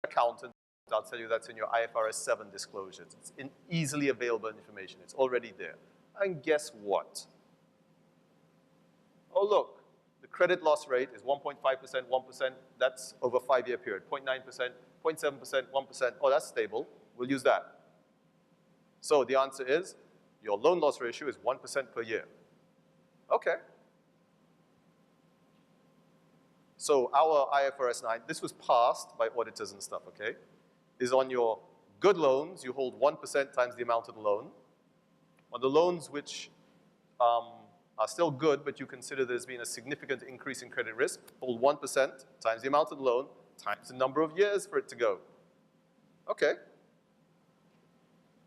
accountant, I'll tell you that's in your IFRS 7 disclosures. It's easily available information. It's already there. And guess what? Oh, look, the credit loss rate is 1.5%, 1%. That's over a 5-year period. 0.9%, 0.7%, 1%. Oh, that's stable. We'll use that. So the answer is your loan loss ratio is 1% per year. Okay. So our IFRS 9, this was passed by auditors and stuff, okay, is on your good loans, you hold 1% times the amount of the loan. On the loans which are still good, but you consider there's been a significant increase in credit risk, hold 1% times the amount of the loan times the number of years for it to go. Okay.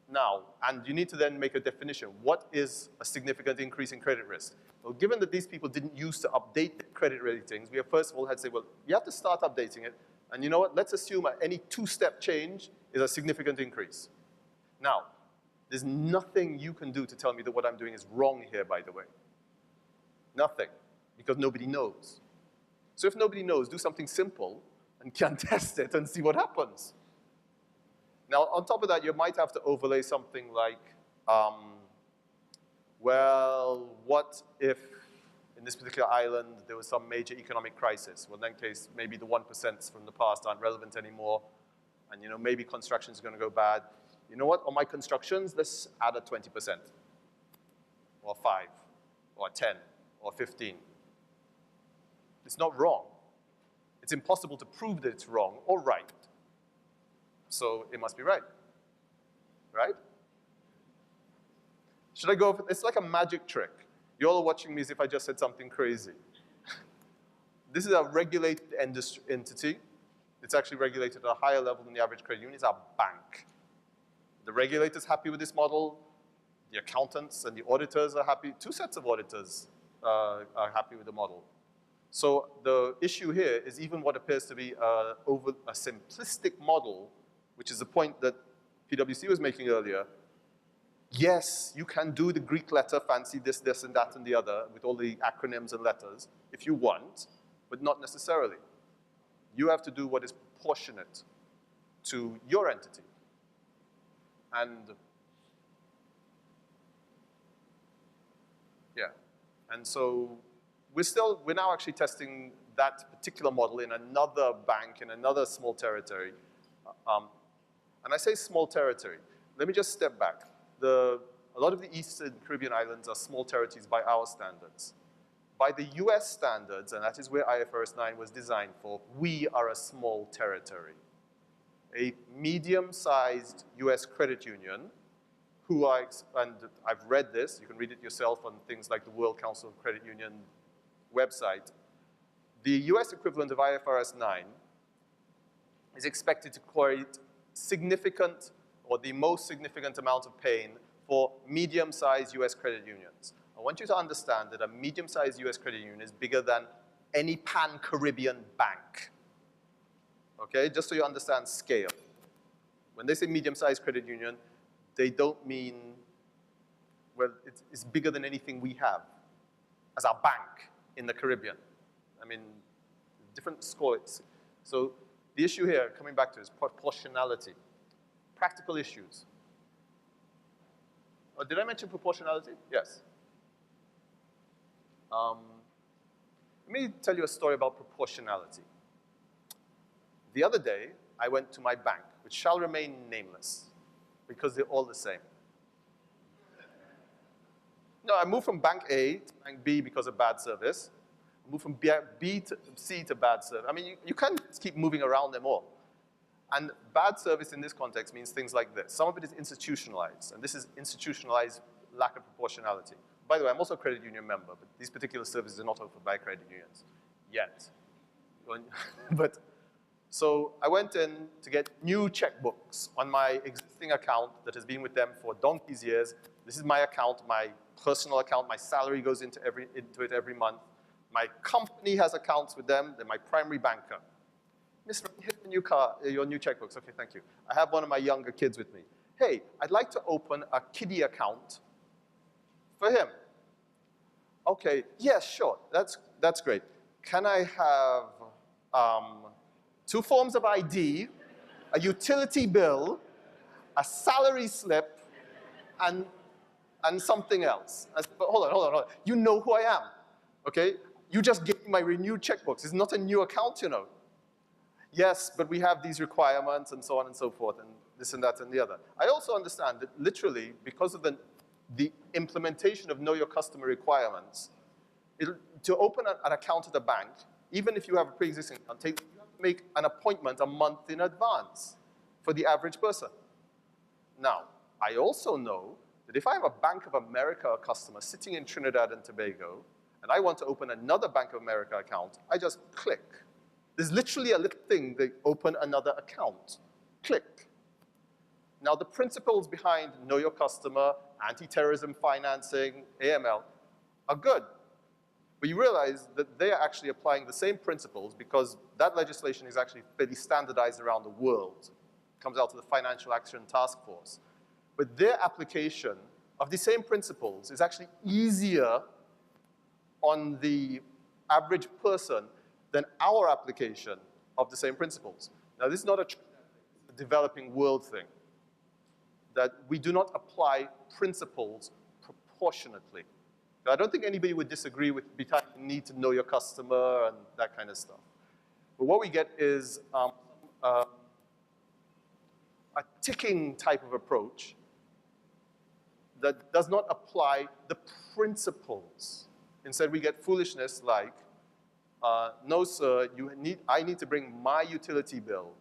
Now, and you need to then make a definition. What is a significant increase in credit risk? Well, given that these people didn't used to update their credit ratings, we have first of all had to say, well, you have to start updating it. And you know what? Let's assume any 2-step change is a significant increase. Now, there's nothing you can do to tell me that what I'm doing is wrong here, by the way. Nothing, because nobody knows. So if nobody knows, do something simple and can test it and see what happens. Now, on top of that, you might have to overlay something like, well, what if in this particular island there was some major economic crisis? Well, in that case, maybe the 1% from the past aren't relevant anymore, and maybe construction is going to go bad. You know what? On my constructions, let's add a 20%, or 5, or 10, or 15. It's not wrong. It's impossible to prove that it's wrong or right. So it must be right, right? Should I go for, it's like a magic trick. You all are watching me as if I just said something crazy. This is a regulated entity. It's actually regulated at a higher level than the average credit union. It's our bank. The regulator's happy with this model. The accountants and the auditors are happy. 2 sets of auditors are happy with the model. So the issue here is even what appears to be over a simplistic model, which is the point that PwC was making earlier. Yes, you can do the Greek letter, fancy this, this, and that, and the other, with all the acronyms and letters, if you want, but not necessarily. You have to do what is proportionate to your entity. And yeah, and so we're now actually testing that particular model in another bank, in another small territory. And I say small territory. Let me just step back. A lot of the Eastern Caribbean islands are small territories by our standards. By the US standards, and that is where IFRS 9 was designed for, we are a small territory. A medium-sized US credit union, and I've read this, you can read it yourself on things like the World Council of Credit Union website. The US equivalent of IFRS 9 is expected to create significant, or the most significant amount of pain for medium-sized US credit unions. I want you to understand that a medium-sized US credit union is bigger than any pan-Caribbean bank. Okay, just so you understand scale. When they say medium-sized credit union, they don't mean, well, it's bigger than anything we have as our bank in the Caribbean. I mean, different scores. So the issue here, coming back to, is proportionality. Practical issues. Oh, did I mention proportionality? Yes. Let me tell you a story about proportionality. The other day, I went to my bank, which shall remain nameless, because they're all the same. No, I moved from bank A to bank B because of bad service. I moved from B to C to bad service. I mean, you can't keep moving around them all. And bad service in this context means things like this. Some of it is institutionalized, and this is institutionalized lack of proportionality. By the way, I'm also a credit union member, but these particular services are not offered by credit unions yet. But so I went in to get new checkbooks on my existing account that has been with them for donkey's years. This is my account, my personal account. My salary goes into it every month. My company has accounts with them. They're my primary banker. Miss, here's your new checkbooks. Okay, thank you. I have one of my younger kids with me. Hey, I'd like to open a kiddie account for him. Okay, yes, sure. That's great. Can I have 2 forms of ID a utility bill, a salary slip, and something else. I said, but hold on. You know who I am, okay? You just gave me my renewed checkbooks. It's not a new account, you know. Yes, but we have these requirements and so on and so forth, and this and that and the other. I also understand that literally, because of the implementation of Know Your Customer requirements, to open an account at a bank, even if you have a pre-existing account, you have to make an appointment a month in advance for the average person. Now, I also know that if I have a Bank of America customer sitting in Trinidad and Tobago, and I want to open another Bank of America account, I just click. There's literally a little thing, they open another account. Click. Now, the principles behind Know Your Customer, anti-terrorism financing, AML, are good. But you realize that they are actually applying the same principles because that legislation is actually fairly standardized around the world. It comes out of the Financial Action Task Force. But their application of the same principles is actually easier on the average person than our application of the same principles. Now, this is not a developing world thing, that we do not apply principles proportionately. I don't think anybody would disagree with the need to know your customer and that kind of stuff. But what we get is a ticking type of approach that does not apply the principles. Instead, we get foolishness like, no, sir, I need to bring my utility bill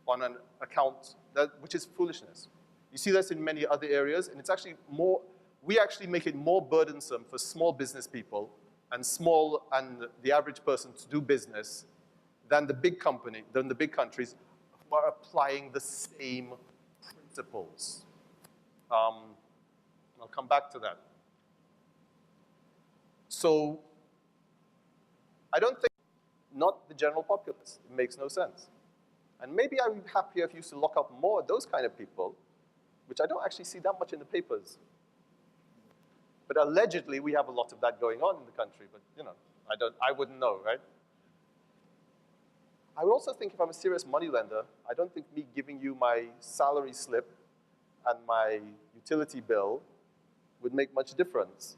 on an account, which is foolishness. You see this in many other areas, and it's actually more, we actually make it more burdensome for small business people and the average person to do business than the big countries who are applying the same principles. I'll come back to that. So, I don't think, not the general populace. It makes no sense. And maybe I'm happier if you used to lock up more of those kind of people, which I don't actually see that much in the papers. But allegedly, we have a lot of that going on in the country, but you know, I wouldn't know, right? I would also think if I'm a serious moneylender, I don't think me giving you my salary slip and my utility bill would make much difference.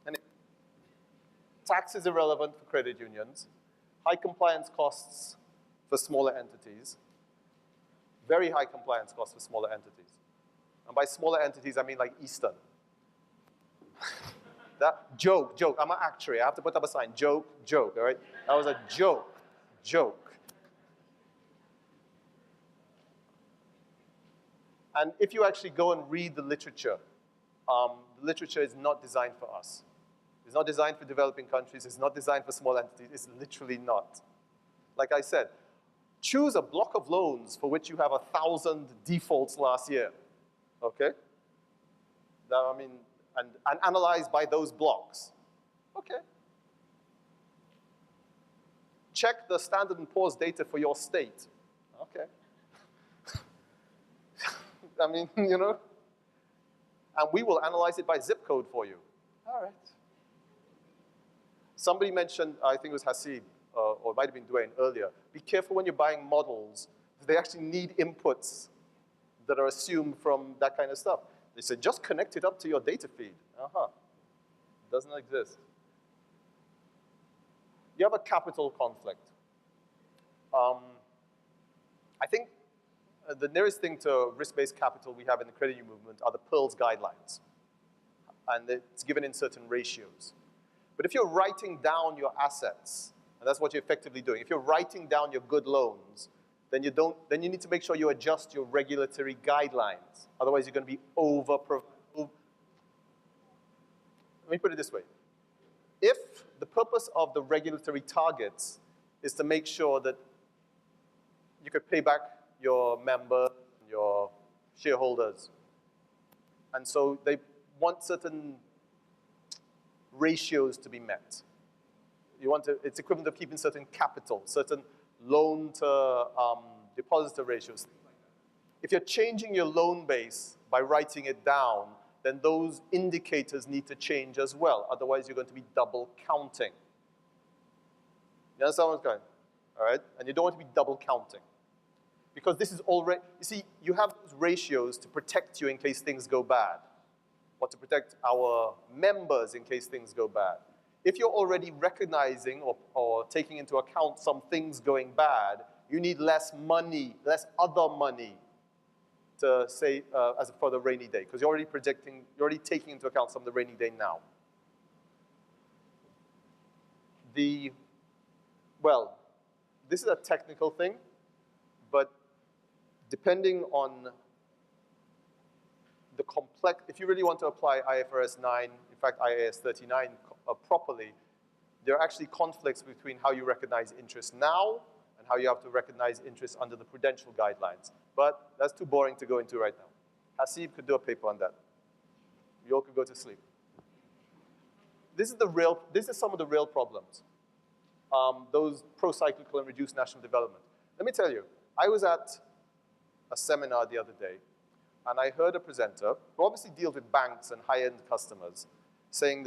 And tax is irrelevant for credit unions. High compliance costs for smaller entities. Very high compliance costs for smaller entities. And by smaller entities, I mean like Eastern. That joke. I'm an actuary. I have to put up a sign. Joke, all right? That was a joke. And if you actually go and read the literature is not designed for us. It's not designed for developing countries. It's not designed for small entities. It's literally not. Like I said, choose a block of loans for which you have 1,000 defaults last year, okay? Now, I mean, and analyze by those blocks. Okay. Check the Standard & Poor's data for your state. Okay. I mean, you know. And we will analyze it by zip code for you. All right. Somebody mentioned, I think it was Hasib, or it might have been Dwayne earlier, be careful when you're buying models. They actually need inputs that are assumed from that kind of stuff. They said, just connect it up to your data feed. Doesn't exist. You have a capital conflict. I think the nearest thing to risk-based capital we have in the credit union movement are the Pearls guidelines. And it's given in certain ratios. But if you're writing down your assets, and that's what you're effectively doing, if you're writing down your good loans, then you need to make sure you adjust your regulatory guidelines. Otherwise, you're going to be Let me put it this way. If the purpose of the regulatory targets is to make sure that you could pay back your members, your shareholders, and so they want certain ratios to be met. It's equivalent of keeping certain capital, certain loan to depositor ratios. If you're changing your loan base by writing it down, then those indicators need to change as well. Otherwise, you're going to be double counting. You understand what's going on? All right? And you don't want to be double counting. Because this is already, you see, you have those ratios to protect you in case things go bad, or to protect our members in case things go bad. If you're already recognizing or taking into account some things going bad, you need less money, less other money to say, for the rainy day, because you're already taking into account some of the rainy day now. Well, this is a technical thing, but depending on the complex, if you really want to apply IFRS 9, in fact IAS 39 properly, there are actually conflicts between how you recognize interest now and how you have to recognize interest under the prudential guidelines. But that's too boring to go into right now. Hasib could do a paper on that. You all could go to sleep. This is some of the real problems. Those pro-cyclical and reduced national development. Let me tell you, I was at a seminar the other day, and I heard a presenter, who obviously deals with banks and high-end customers, saying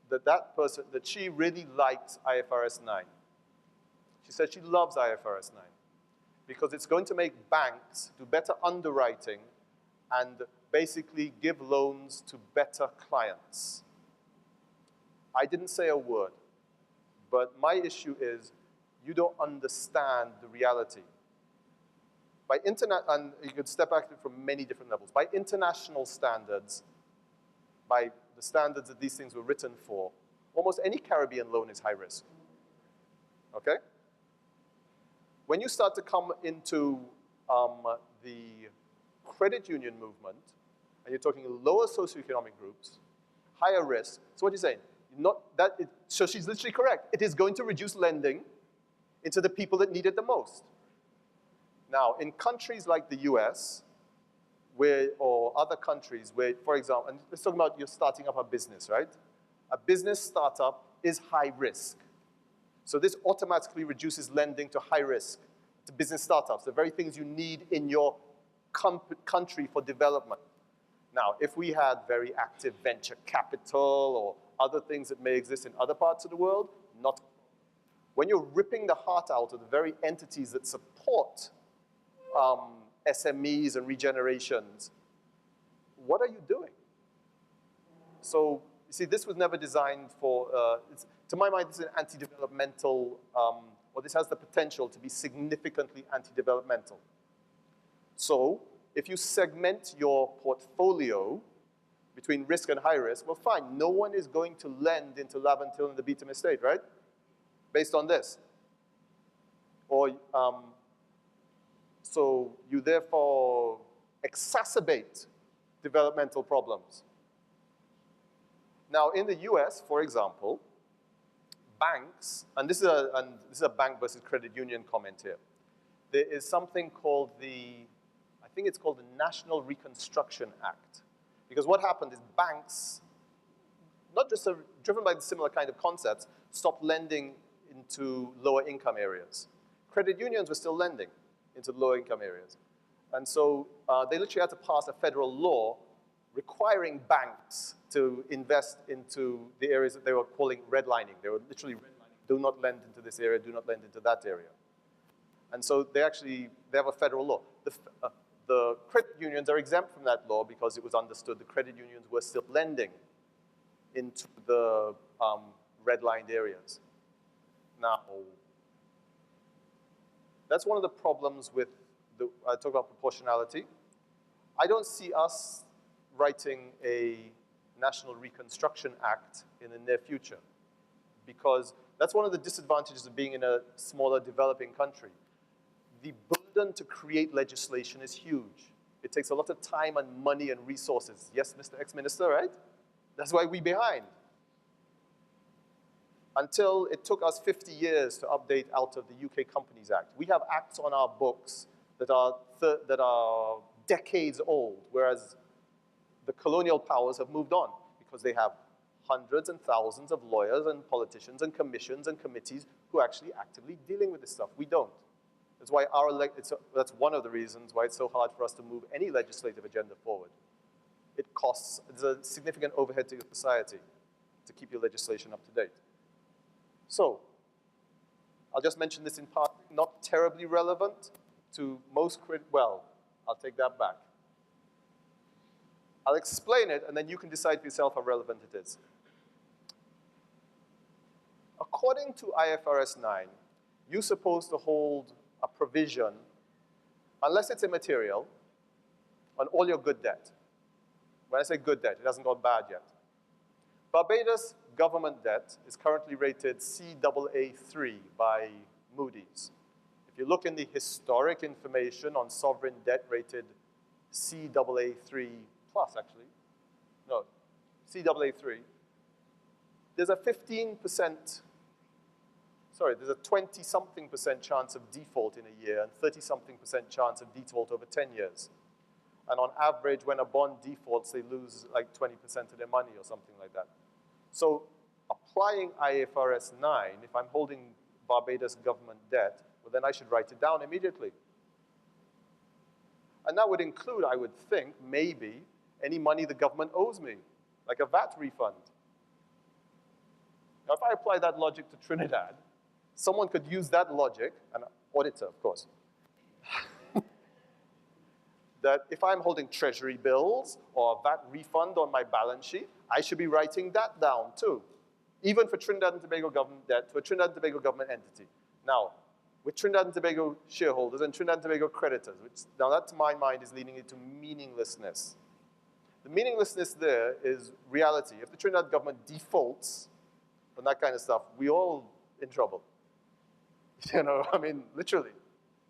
that she really liked IFRS 9. She said she loves IFRS 9 because it's going to make banks do better underwriting and basically give loans to better clients. I didn't say a word, but my issue is you don't understand the reality. By and you could step back from many different levels. By international standards, by the standards that these things were written for, almost any Caribbean loan is high risk, okay? When you start to come into the credit union movement, and you're talking lower socioeconomic groups, higher risk, so what are you saying? So she's literally correct. It is going to reduce lending into the people that need it the most. Now, in countries like the US, or other countries where, for example, and let's talk about you're starting up a business, right? A business startup is high risk. So this automatically reduces lending to high risk, to business startups, the very things you need in your country for development. Now, if we had very active venture capital or other things that may exist in other parts of the world, not. When you're ripping the heart out of the very entities that support SMEs and regenerations, what are you doing? So, you see, this was never designed for, to my mind, this is an anti-developmental, or this has the potential to be significantly anti-developmental. So, if you segment your portfolio between risk and high risk, well, fine, no one is going to lend into Laventil and the Beetham estate, right? Based on this. Or, so you therefore exacerbate developmental problems. Now, in the US, for example, banks, and this is a bank versus credit union comment here. There is something called I think it's called the National Reconstruction Act. Because what happened is banks, not just driven by the similar kind of concepts, stopped lending into lower income areas. Credit unions were still lending into lower income areas. And so they literally had to pass a federal law requiring banks to invest into the areas that they were calling redlining. They were literally redlining, do not lend into this area, do not lend into that area. And so they have a federal law. The credit unions are exempt from that law because it was understood the credit unions were still lending into the redlined areas. Now, that's one of the problems with I talk about proportionality. I don't see us writing a National Reconstruction Act in the near future because that's one of the disadvantages of being in a smaller developing country. The burden to create legislation is huge. It takes a lot of time and money and resources. Yes, Mr. Ex-Minister, right? That's why we're behind. Until it took us 50 years to update out of the UK Companies Act. We have acts on our books that are decades old, whereas the colonial powers have moved on because they have hundreds and thousands of lawyers and politicians and commissions and committees who are actually actively dealing with this stuff. We don't. That's why that's one of the reasons why it's so hard for us to move any legislative agenda forward. It costs, there's a significant overhead to your society to keep your legislation up to date. So, I'll just mention this in part, not terribly relevant, to most well, I'll take that back. I'll explain it, and then you can decide for yourself how relevant it is. According to IFRS 9, you're supposed to hold a provision, unless it's immaterial, on all your good debt. When I say good debt, it hasn't gone bad yet. Barbados government debt is currently rated CAA3 by Moody's. If you look in the historic information on sovereign debt rated CAA3 plus, actually, no, CAA3, there's a 15%, sorry, there's a 20-something% chance of default in a year and 30-something% chance of default over 10 years. And on average, when a bond defaults, they lose like 20% of their money or something like that. So applying IFRS 9, if I'm holding Barbados government debt, well, then I should write it down immediately. And that would include, I would think, maybe any money the government owes me, like a VAT refund. Now, if I apply that logic to Trinidad, someone could use that logic, an auditor, of course, that if I'm holding treasury bills or a VAT refund on my balance sheet, I should be writing that down too, even for Trinidad and Tobago government debt to a Trinidad and Tobago government entity. Now, with Trinidad and Tobago shareholders and Trinidad and Tobago creditors, which now that to my mind is leading into meaninglessness. The meaninglessness there is reality. If the Trinidad government defaults on that kind of stuff, we all in trouble. You know, I mean, literally,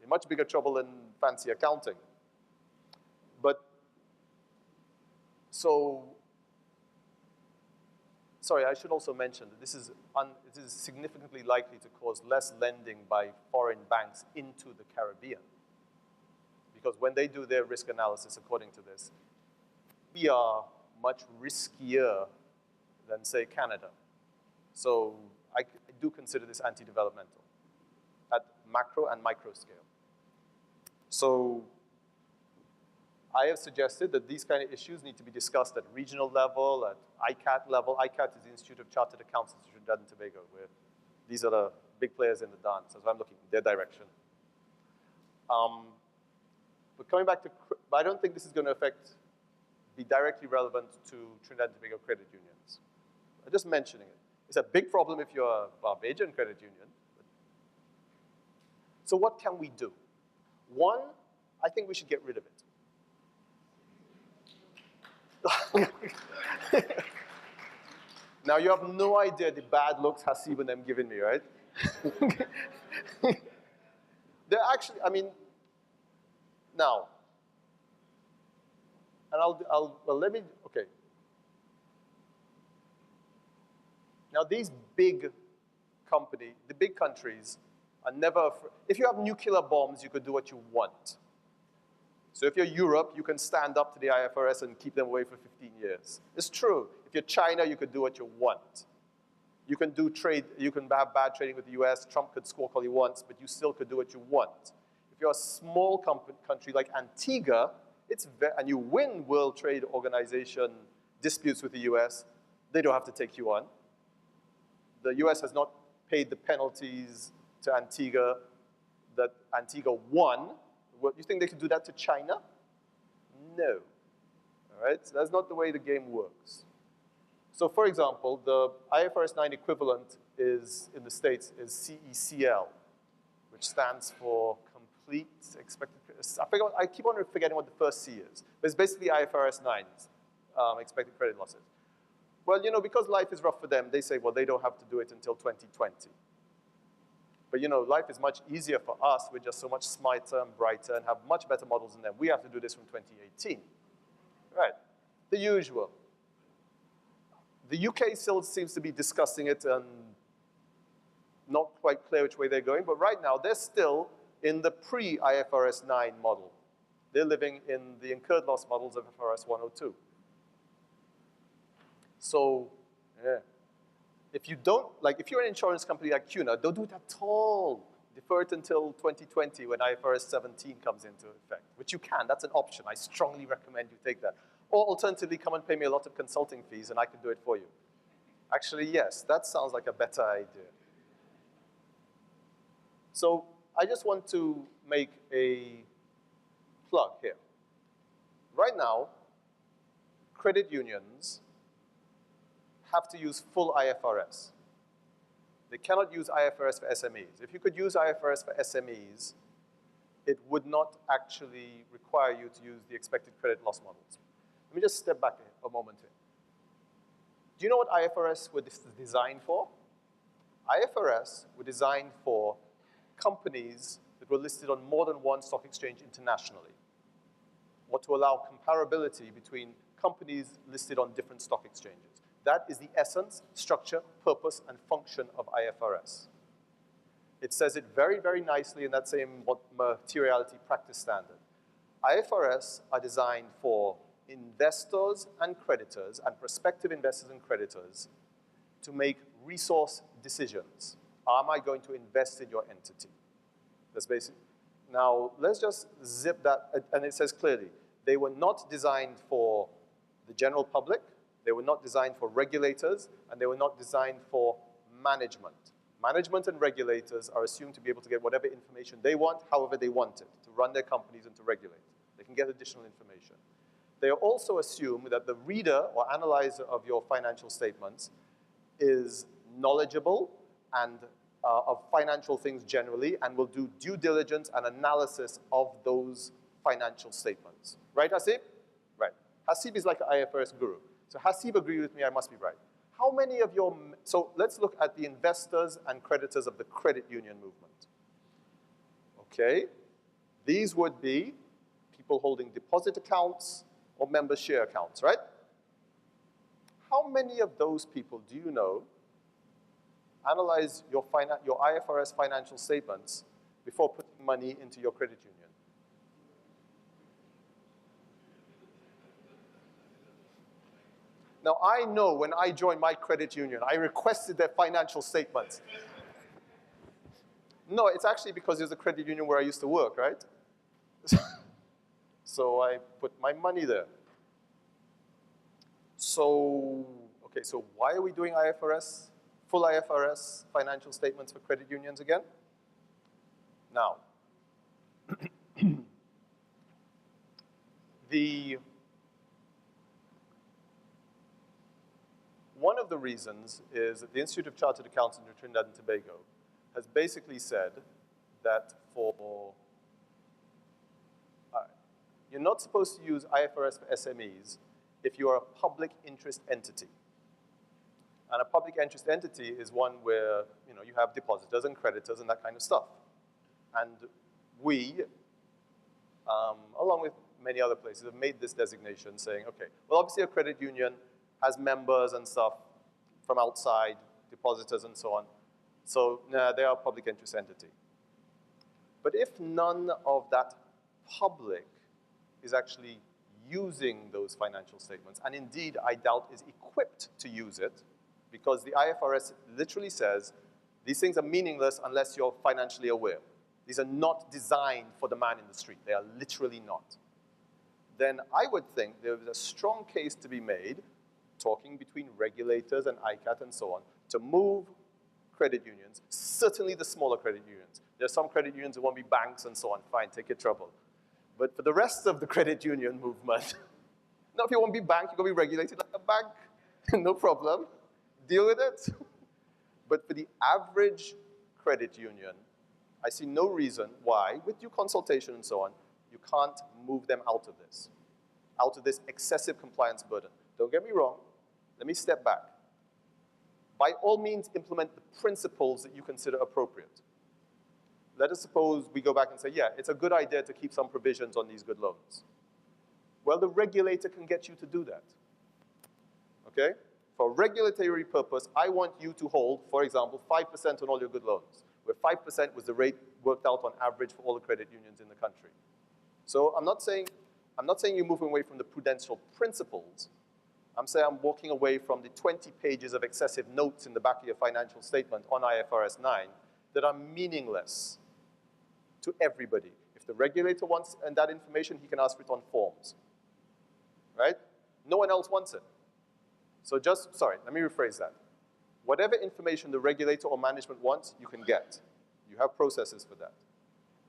in much bigger trouble than fancy accounting. But, so, sorry, I should also mention that this is significantly likely to cause less lending by foreign banks into the Caribbean. Because when they do their risk analysis according to this, we are much riskier than, say, Canada. So I do consider this anti-developmental at macro and micro scale. So I have suggested that these kind of issues need to be discussed at regional level, at ICAT level. ICAT is the Institute of Chartered Accountants of Trinidad and Tobago, where these are the big players in the dance, as I'm looking in their direction. But coming back to, but I don't think this is going to be directly relevant to Trinidad and Tobago credit unions. I'm just mentioning it. It's a big problem if you're a Barbadian credit union. So what can we do? One, I think we should get rid of it. Now, you have no idea the bad looks Hasib and them giving me, right? They're actually, I mean, now, and well, let me, okay. Now, these big the big countries are never, if you have nuclear bombs, you could do what you want. So if you're Europe, you can stand up to the IFRS and keep them away for 15 years. It's true. If you're China, you could do what you want. You can do trade, you can have bad trading with the US, Trump could squawk all he wants, but you still could do what you want. If you're a small country like Antigua, and you win World Trade Organization disputes with the US, they don't have to take you on. The US has not paid the penalties to Antigua that Antigua won. What, you think they could do that to China? No. All right? So that's not the way the game works. So for example, the IFRS 9 equivalent is, in the States, is CECL, which stands for Complete Expected Credit. I keep on forgetting what the first C is. But it's basically IFRS 9's expected credit losses. Well, you know, because life is rough for them, they say, well, they don't have to do it until 2020. But you know, life is much easier for us. We're just so much smarter and brighter and have much better models than them. We have to do this from 2018. Right, the usual. The UK still seems to be discussing it and not quite clear which way they're going, but right now they're still in the pre-IFRS 9 model. They're living in the incurred loss models of IFRS 102. So, yeah. If you don't, like if you're an insurance company like CUNA, don't do it at all. Defer it until 2020 when IFRS 17 comes into effect, which you can, that's an option. I strongly recommend you take that. Or alternatively, come and pay me a lot of consulting fees and I can do it for you. Actually, yes, that sounds like a better idea. So I just want to make a plug here. Right now, credit unions have to use full IFRS. They cannot use IFRS for SMEs. If you could use IFRS for SMEs, it would not actually require you to use the expected credit loss models. Let me just step back a moment here. Do you know what IFRS was designed for? IFRS were designed for companies that were listed on more than one stock exchange internationally, or to allow comparability between companies listed on different stock exchanges. That is the essence, structure, purpose, and function of IFRS. It says it very, very nicely in that same materiality practice standard. IFRS are designed for investors and creditors, and prospective investors and creditors, to make resource decisions. Am I going to invest in your entity? That's basic. Now, let's just zip that, and it says clearly, they were not designed for the general public, they were not designed for regulators, and they were not designed for management. Management and regulators are assumed to be able to get whatever information they want, however they want it, to run their companies and to regulate. They can get additional information. They also assume that the reader or analyzer of your financial statements is knowledgeable and of financial things generally, and will do due diligence and analysis of those financial statements. Right, Hasib? Right. Hasib is like an IFRS guru. So Hasib agreed with me, I must be right. How many of your, so let's look at the investors and creditors of the credit union movement. Okay, these would be people holding deposit accounts or member share accounts, right? How many of those people do you know analyze your IFRS financial statements before putting money into your credit union? Now, I know when I joined my credit union, I requested their financial statements. No, it's actually because there's a credit union where I used to work, right? So I put my money there. So, okay, so why are we doing IFRS, full IFRS financial statements for credit unions again? Now, one of the reasons is that the Institute of Chartered Accountants in Trinidad and Tobago has basically said that you're not supposed to use IFRS for SMEs if you are a public interest entity. And a public interest entity is one where you have depositors and creditors and that kind of stuff. And we, along with many other places, have made this designation saying, okay, well, obviously a credit union has members and stuff from outside, depositors and so on. So, they are a public interest entity. But if none of that public is actually using those financial statements, and indeed, I doubt is equipped to use it, because the IFRS literally says, these things are meaningless unless you're financially aware. These are not designed for the man in the street. They are literally not. Then I would think there is a strong case to be made, talking between regulators and ICAT and so on, to move credit unions, certainly the smaller credit unions. There are some credit unions that want to be banks and so on. Fine, take your trouble. But for the rest of the credit union movement, now if you want to be bank, you're going to be regulated like a bank. No problem. Deal with it. But for the average credit union, I see no reason why, with due consultation and so on, you can't move them out of this excessive compliance burden. Don't get me wrong. Let me step back. By all means, implement the principles that you consider appropriate. Let us suppose we go back and say, yeah, it's a good idea to keep some provisions on these good loans. Well, the regulator can get you to do that. Okay? For regulatory purpose, I want you to hold, for example, 5% on all your good loans, where 5% was the rate worked out on average for all the credit unions in the country. So I'm not saying you're moving away from the prudential principles. I'm saying I'm walking away from the 20 pages of excessive notes in the back of your financial statement on IFRS 9 that are meaningless to everybody. If the regulator wants that information, he can ask for it on forms. Right? No one else wants it. So let me rephrase that. Whatever information the regulator or management wants, you can get. You have processes for that.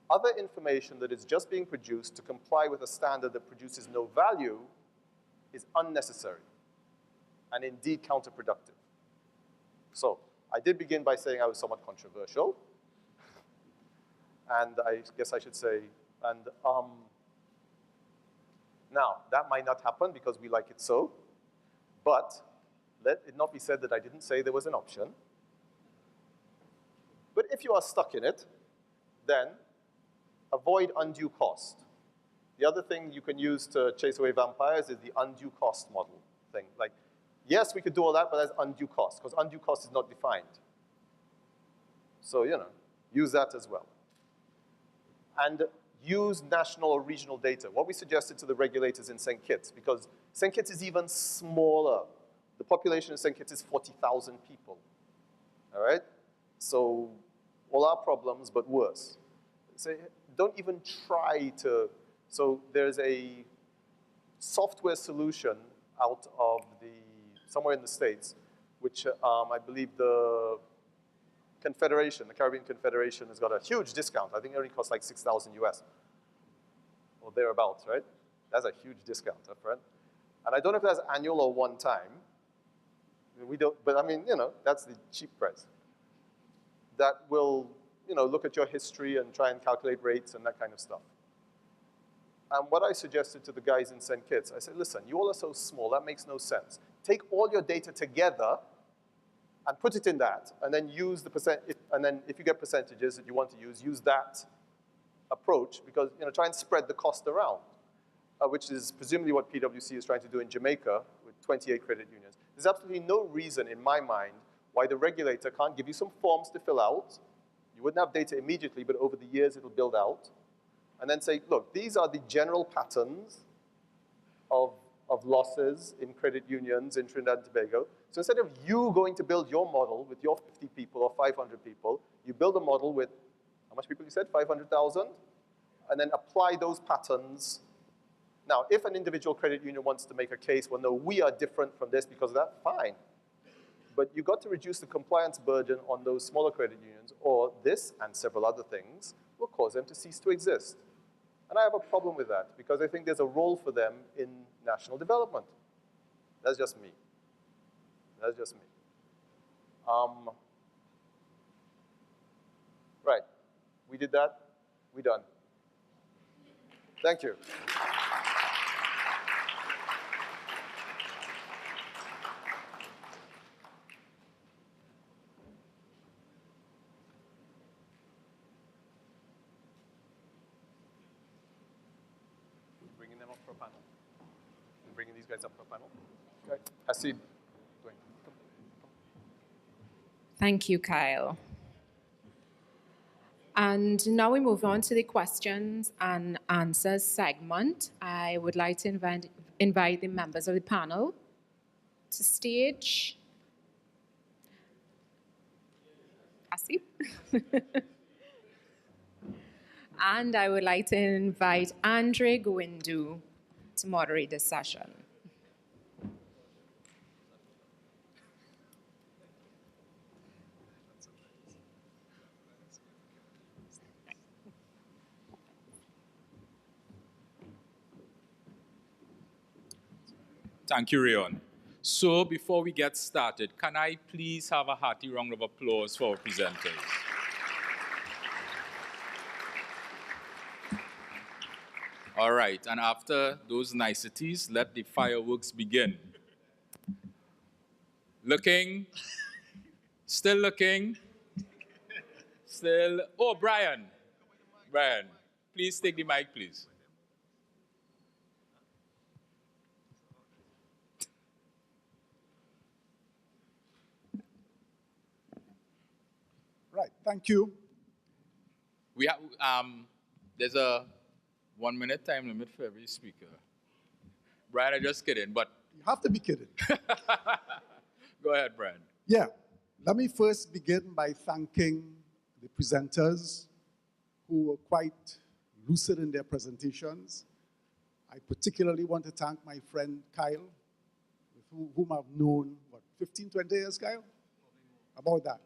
Other information that is just being produced to comply with a standard that produces no value is unnecessary and indeed counterproductive. So I did begin by saying I was somewhat controversial. And I guess I should say, now, that might not happen because we like it so, but let it not be said that I didn't say there was an option. But if you are stuck in it, then avoid undue cost. The other thing you can use to chase away vampires is the undue cost model thing. Like, yes, we could do all that, but that's undue cost, because undue cost is not defined. So, you know, use that as well. And use national or regional data. What we suggested to the regulators in St. Kitts, because St. Kitts is even smaller. The population in St. Kitts is 40,000 people, all right? So all our problems, but worse. So don't even try to, so there's a software solution out of somewhere in the States, which I believe the Confederation, the Caribbean Confederation has got a huge discount. I think it only costs like 6,000 US or thereabouts, right? That's a huge discount, friend. And I don't know if that's annual or one time. We don't, but I mean, you know, that's the cheap price. That will, you know, look at your history and try and calculate rates and that kind of stuff. And what I suggested to the guys in St. Kitts, I said, listen, you all are so small, that makes no sense. Take all your data together and put it in that, and then use the percent, and then if you get percentages that you want to use that approach, because, you know, try and spread the cost around, which is presumably what PwC is trying to do in Jamaica with 28 credit unions. There's absolutely no reason in my mind why the regulator can't give you some forms to fill out. You wouldn't have data immediately, but over the years it'll build out. And then say, look, these are the general patterns of losses in credit unions in Trinidad and Tobago. So instead of you going to build your model with your 50 people or 500 people, you build a model with, how much people you said, 500,000? And then apply those patterns. Now, if an individual credit union wants to make a case, well, no, we are different from this because of that, fine. But you've got to reduce the compliance burden on those smaller credit unions, or this and several other things will cause them to cease to exist. And I have a problem with that because I think there's a role for them in national development. That's just me. That's just me. Right. We did that. We done. Thank you. Bringing them up for a panel. Bringing these guys up for a panel. Okay. Hasid. Thank you, Kyle. And now we move on to the questions and answers segment. I would like to invite the members of the panel to stage. Hasid. And I would like to invite Andre Gwindu to moderate this session. Thank you, Rayon. So before we get started, can I please have a hearty round of applause for our presenters? All right, and after those niceties, let the fireworks begin. Looking, still looking, still, oh, Brian, please take the mic, please. Right, thank you. We have, there's a 1 minute time limit for every speaker. Brian, I'm just kidding, but. You have to be kidding. Go ahead, Brian. Yeah, let me first begin by thanking the presenters who were quite lucid in their presentations. I particularly want to thank my friend Kyle, whom I've known, what, 15, 20 years, Kyle? About that.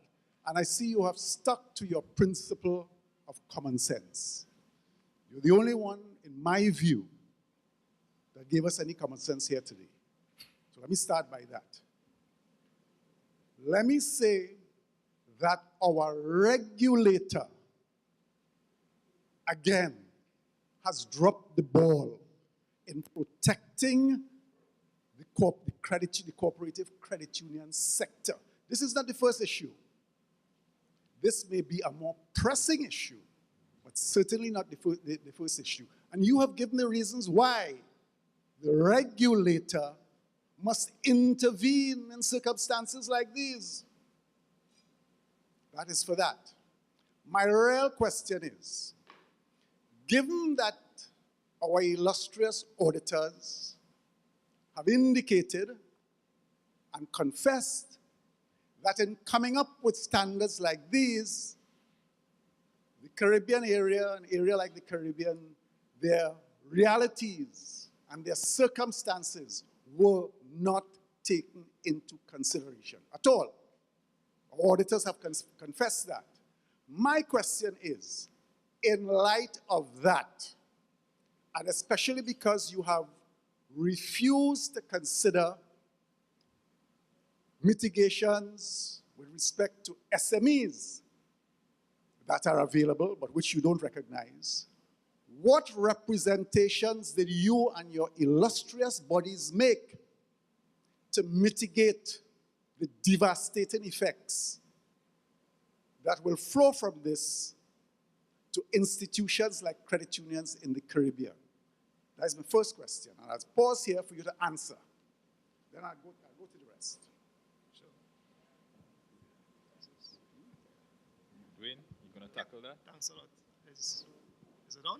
And I see you have stuck to your principle of common sense. You're the only one, in my view, that gave us any common sense here today. So let me start by that. Let me say that our regulator, again, has dropped the ball in protecting the cooperative credit union sector. This is not the first issue. This may be a more pressing issue, but certainly not the first issue. And you have given the reasons why the regulator must intervene in circumstances like these. That is for that. My real question is, given that our illustrious auditors have indicated and confessed that in coming up with standards like these, the Caribbean area, an area like the Caribbean, their realities and their circumstances were not taken into consideration at all. Our auditors have confessed that. My question is, in light of that, and especially because you have refused to consider mitigations with respect to SMEs that are available but which you don't recognize, what representations did you and your illustrious bodies make to mitigate the devastating effects that will flow from this to institutions like credit unions in the Caribbean? That is my first question, and I'll pause here for you to answer. Then I'll go to the rest. Sure. Dwayne, you going to tackle that? Thanks a lot. Is it on?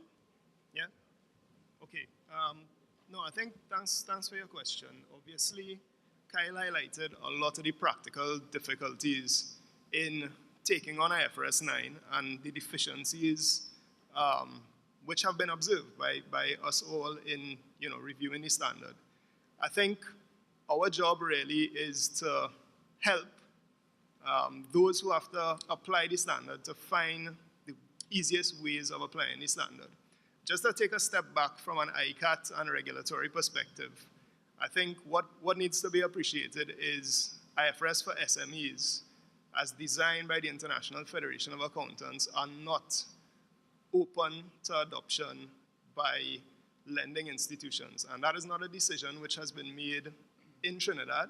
Yeah? Okay. No, I think thanks for your question. Obviously, Kyle highlighted a lot of the practical difficulties in taking on IFRS 9 and the deficiencies which have been observed by us all in reviewing the standard. I think our job really is to help those who have to apply the standard to find the easiest ways of applying the standard. Just to take a step back from an ICAT and regulatory perspective, I think what needs to be appreciated is IFRS for SMEs, as designed by the International Federation of Accountants, are not open to adoption by lending institutions. And that is not a decision which has been made in Trinidad.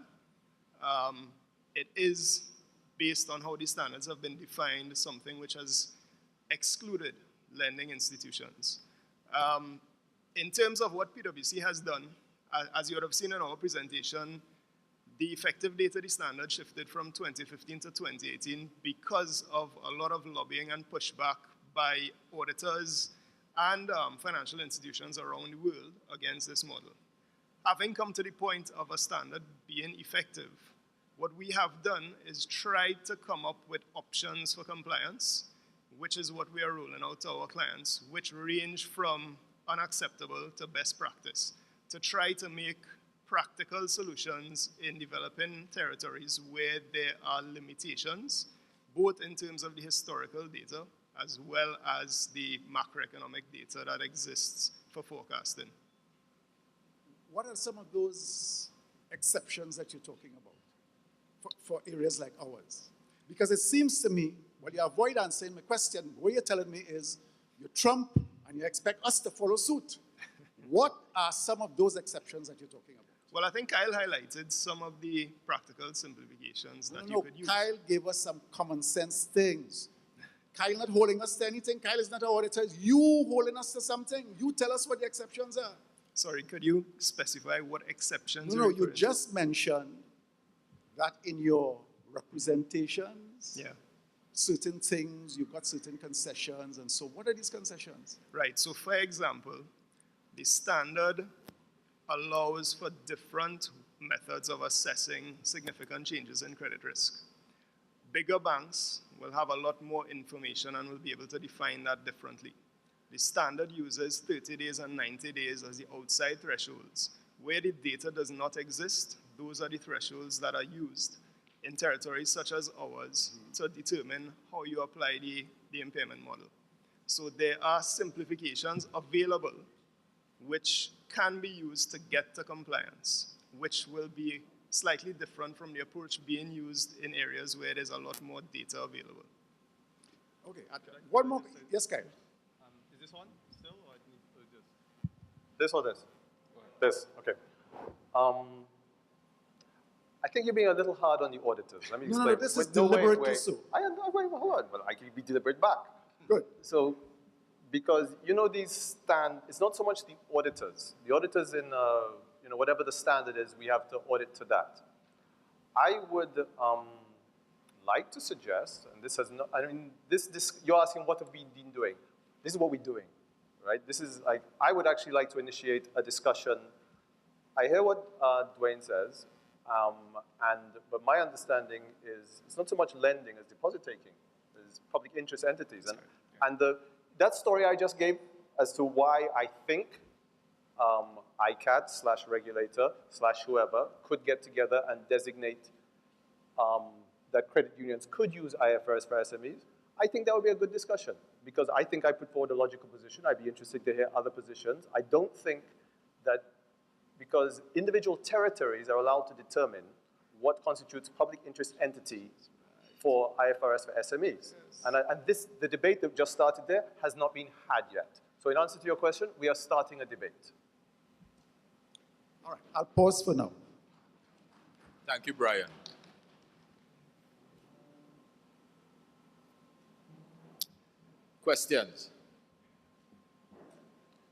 It is based on how the standards have been defined, something which has excluded lending institutions. In terms of what PwC has done, as you would have seen in our presentation, the effective date of the standard shifted from 2015 to 2018 because of a lot of lobbying and pushback by auditors and financial institutions around the world against this model. Having come to the point of a standard being effective, what we have done is tried to come up with options for compliance, which is what we are rolling out to our clients, which range from unacceptable to best practice, to try to make practical solutions in developing territories where there are limitations, both in terms of the historical data as well as the macroeconomic data that exists for forecasting. What are some of those exceptions that you're talking about for areas like ours? Because it seems to me, while you avoid answering my question, what you're telling me is you trump and you expect us to follow suit. What are some of those exceptions that you're talking about? Well, I think Kyle highlighted some of the practical simplifications that you could use. Kyle gave us some common sense things. Kyle not holding us to anything. Kyle is not our auditor. It's you holding us to something. You tell us what the exceptions are. Sorry, could you specify what exceptions No, you just mentioned that in your representations, certain things, you've got certain concessions, and so what are these concessions? Right, so for example, the standard allows for different methods of assessing significant changes in credit risk. Bigger banks will have a lot more information and will be able to define that differently. The standard uses 30 days and 90 days as the outside thresholds. Where the data does not exist, those are the thresholds that are used in territories such as ours to determine how you apply the impairment model. So there are simplifications available which can be used to get to compliance, which will be slightly different from the approach being used in areas where there's a lot more data available. Okay, one more. Yes, Kyle. Is this on still, or I need to just... This or this? This, okay. I think you're being a little hard on the auditors. Let me explain. No, this is deliberate to so. Wait, hold on. Well, I can be deliberate back. Good. So, because you know it's not so much the auditors. The auditors in, whatever the standard is, we have to audit to that. I would like to suggest, and this has no, I mean, you're asking what have we been doing? This is what we're doing, right? This is like, I would actually like to initiate a discussion. I hear what Dwayne says, but my understanding is it's not so much lending as deposit taking. There's public interest entities. And that story I just gave as to why I think ICAT/regulator/whoever could get together and designate that credit unions could use IFRS for SMEs, I think that would be a good discussion because I think I put forward a logical position. I'd be interested to hear other positions. I don't think that because individual territories are allowed to determine what constitutes public interest entity for IFRS for SMEs. And the debate that just started there has not been had yet. So in answer to your question, we are starting a debate. All right, I'll pause for now. Thank you, Brian. Questions?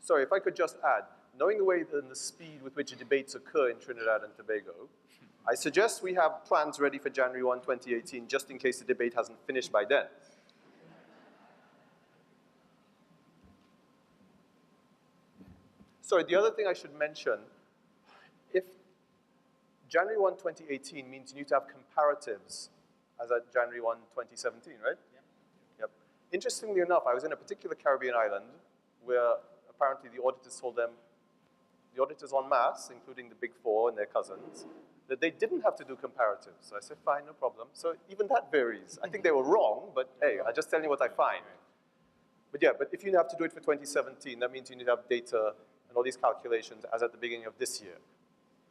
Sorry, if I could just add, knowing the way and the speed with which debates occur in Trinidad and Tobago, I suggest we have plans ready for January 1, 2018, just in case the debate hasn't finished by then. Sorry, the other thing I should mention, if January 1, 2018 means you need to have comparatives as at January 1, 2017, right? Yep. Interestingly enough, I was in a particular Caribbean island where apparently the auditors told them, the auditors en masse, including the Big Four and their cousins, that they didn't have to do comparatives. So I said, fine, no problem. So even that varies. I think they were wrong, but hey, I'm just telling you what I find. But yeah, but if you have to do it for 2017, that means you need to have data and all these calculations as at the beginning of this year.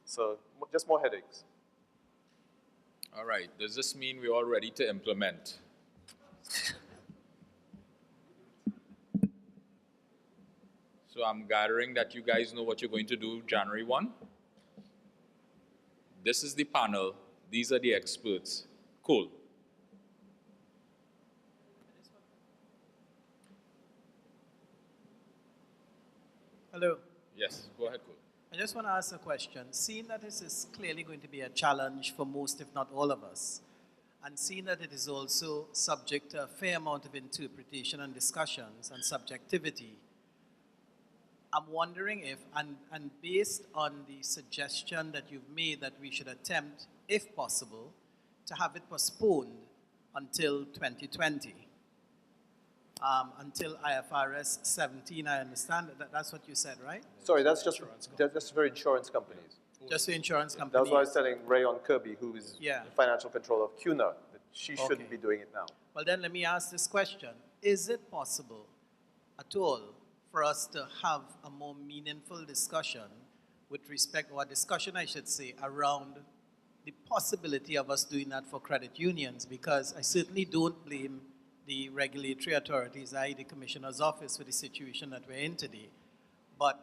So just more headaches. All right, does this mean we're all ready to implement? So I'm gathering that you guys know what you're going to do January 1. This is the panel. These are the experts. Cool. Hello. Yes, go ahead, Cool. I just want to ask a question. Seeing that this is clearly going to be a challenge for most, if not all of us, and seeing that it is also subject to a fair amount of interpretation and discussions and subjectivity, I'm wondering if, and based on the suggestion that you've made that we should attempt, if possible, to have it postponed until 2020, until IFRS 17, I understand that's what you said, right? Sorry, that's just for insurance companies. Just for insurance companies. That's why I was telling Rayon Kirby, who is the financial controller of CUNA, that she shouldn't be doing it now. Well, then let me ask this question. Is it possible at all for us to have a more meaningful discussion with respect, or a discussion, I should say, around the possibility of us doing that for credit unions? Because I certainly don't blame the regulatory authorities, i.e. the Commissioner's Office, for the situation that we're in today. But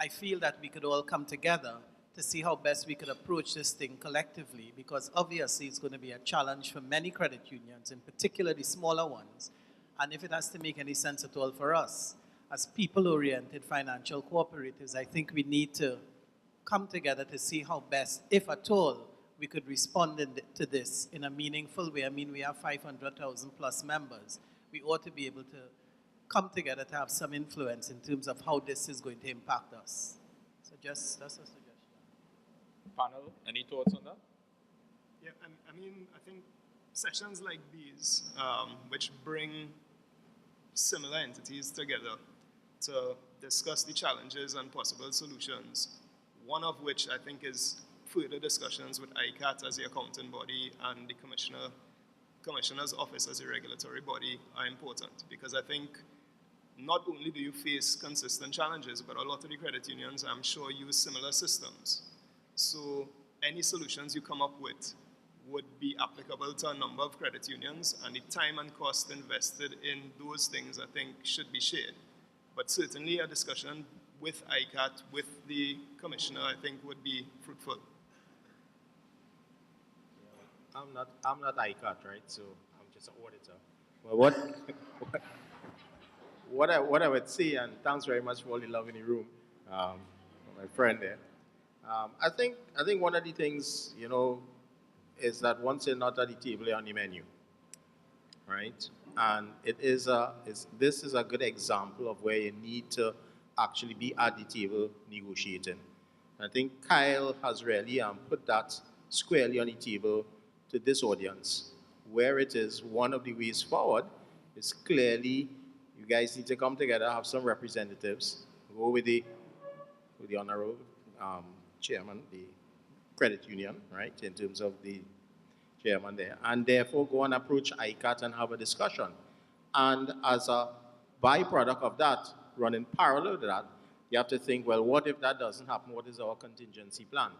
I feel that we could all come together to see how best we could approach this thing collectively, because obviously it's going to be a challenge for many credit unions, in particular the smaller ones. And if it has to make any sense at all for us, as people-oriented financial cooperatives, I think we need to come together to see how best, if at all, we could respond to this in a meaningful way. I mean, we have 500,000 plus members. We ought to be able to come together to have some influence in terms of how this is going to impact us. So just, that's a suggestion. Panel, any thoughts on that? Yeah, I mean, I think sessions like these, which bring similar entities together to discuss the challenges and possible solutions, one of which I think is further discussions with ICAT as the accounting body and the Commissioner's Office as a regulatory body are important, because I think not only do you face consistent challenges, but a lot of the credit unions, I'm sure, use similar systems. So any solutions you come up with would be applicable to a number of credit unions, and the time and cost invested in those things, I think, should be shared. But certainly a discussion with ICAT, with the commissioner, I think would be fruitful. I'm not ICAT, right? So I'm just an auditor. Well, what I would say, and thanks very much for all the love in the room, my friend there. I think one of the things, you know, is that once you're not at the table, you're on the menu, right? And this is a good example of where you need to actually be at the table negotiating. I think Kyle has really put that squarely on the table to this audience, where it is one of the ways forward is clearly you guys need to come together, have some representatives, go with the honorable chairman, the credit union, right, in terms of the chairman there, and therefore go and approach ICAT and have a discussion. And as a byproduct of that, running parallel to that, you have to think, well, what if that doesn't happen? What is our contingency plan,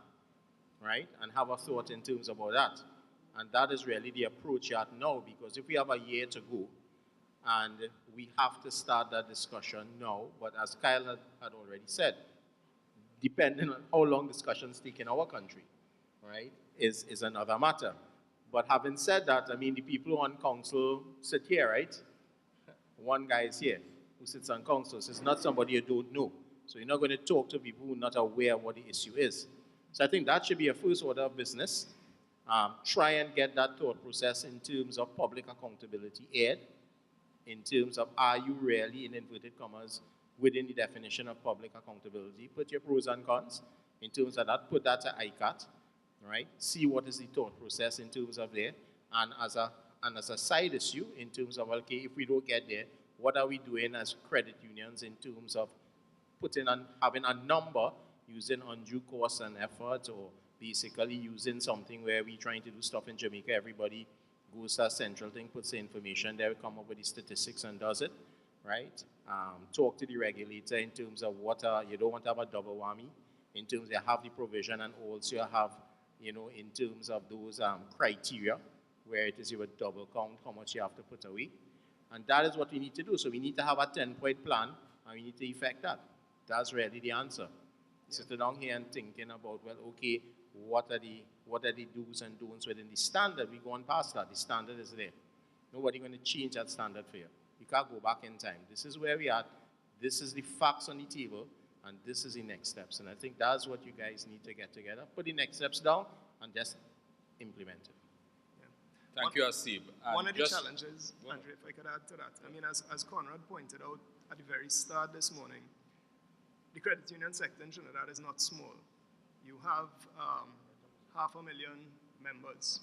right? And have a thought in terms about that. And that is really the approach you have now, because if we have a year to go, and we have to start that discussion now, but as Kyle had already said, depending on how long discussions take in our country, right, is another matter. But having said that, I mean, the people on council sit here, right? One guy is here who sits on council, so it's not somebody you don't know. So you're not going to talk to people who are not aware of what the issue is. So I think that should be a first order of business. Try and get that thought process in terms of public accountability aired, in terms of are you really, in inverted commas, within the definition of public accountability. Put your pros and cons in terms of that, put that to ICAT, right? See what is the thought process in terms of there, and as a side issue in terms of, okay, if we don't get there, what are we doing as credit unions in terms of having a number using undue cost and effort, or basically using something where we're trying to do stuff in Jamaica, everybody goes to a central thing, puts the information there, come up with the statistics and does it, right? Talk to the regulator in terms of you don't want to have a double whammy, in terms of you have the provision and also you have, you know, in terms of those criteria, where it is you would double count how much you have to put away. And that is what we need to do. So we need to have a 10-point plan, and we need to effect that. That's really the answer. Sitting down here and thinking about, well, okay, what are the do's and don'ts within the standard? We go on past that. The standard is there. Nobody's going to change that standard for you. You can't go back in time. This is where we are. This is the facts on the table, and this is the next steps. And I think that's what you guys need to get together. Put the next steps down and just implement it. Yeah. Thank you, Asib. One of the challenges, Andre, if I could add to that, I mean, as Conrad pointed out at the very start this morning, the credit union sector in Trinidad is not small. You have 500,000 members.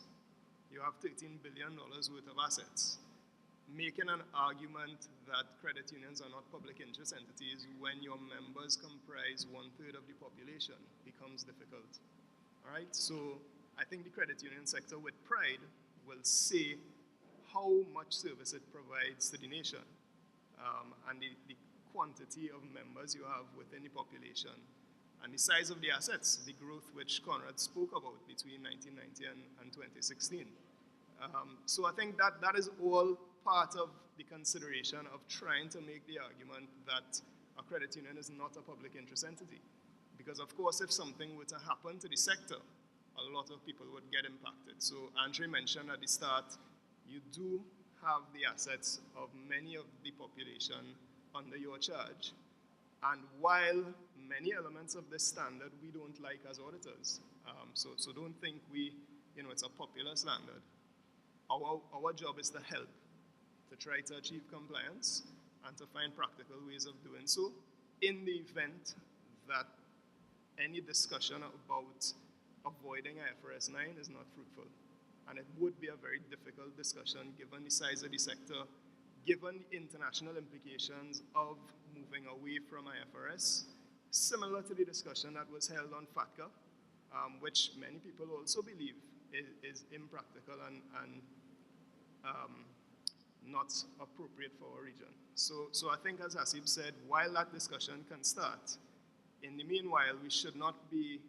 You have $13 billion worth of assets. Making an argument that credit unions are not public interest entities when your members comprise 1/3 of the population becomes difficult. All right, so I think the credit union sector with pride will say how much service it provides to the nation, and the quantity of members you have within the population, and the size of the assets, the growth which Conrad spoke about between 1990 and 2016. So I think that is all part of the consideration of trying to make the argument that a credit union is not a public interest entity. Because of course, if something were to happen to the sector, a lot of people would get impacted. So Andre mentioned at the start, you do have the assets of many of the population under your charge. And while many elements of this standard we don't like as auditors, so don't think it's a popular standard. Our job is to help, to try to achieve compliance and to find practical ways of doing so in the event that any discussion about avoiding IFRS 9 is not fruitful. And it would be a very difficult discussion given the size of the sector, given the international implications of moving away from IFRS, similar to the discussion that was held on FATCA, which many people also believe is impractical and not appropriate for our region. So I think, as Hasib said, while that discussion can start, in the meanwhile, we should not be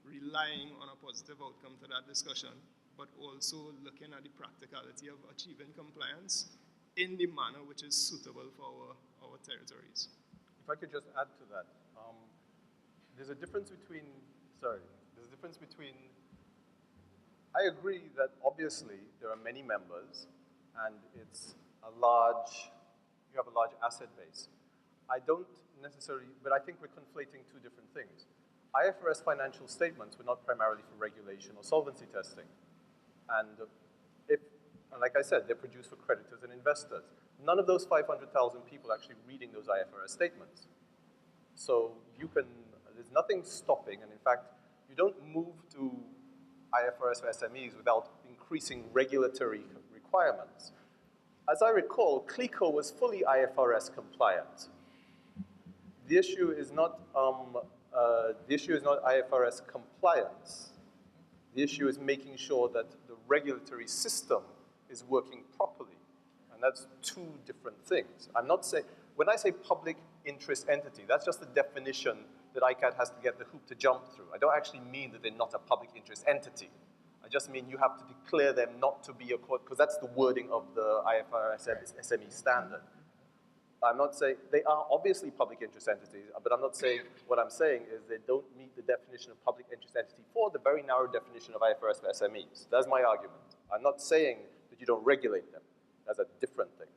relying on a positive outcome to that discussion, but also looking at the practicality of achieving compliance in the manner which is suitable for our territories. If I could just add to that, there's a difference between, I agree that obviously there are many members and it's you have a large asset base. I don't necessarily, but I think we're conflating two different things. IFRS financial statements were not primarily for regulation or solvency testing. And like I said, they're produced for creditors and investors. None of those 500,000 people are actually reading those IFRS statements. So there's nothing stopping, and in fact, you don't move to IFRS for SMEs without increasing regulatory requirements. As I recall, CLICO was fully IFRS compliant. The issue is not IFRS compliance. The issue is making sure that the regulatory system is working properly. And that's two different things. I'm not saying, when I say public interest entity, that's just the definition that ICAT has to get the hoop to jump through. I don't actually mean that they're not a public interest entity. I just mean you have to declare them not to be a court, because that's the wording of the IFRS SME standard. I'm not saying, they are obviously public interest entities, but I'm not saying, what I'm saying is they don't meet the definition of public interest entity for the very narrow definition of IFRS for SMEs. That's my argument. I'm not saying that you don't regulate them. That's a different thing.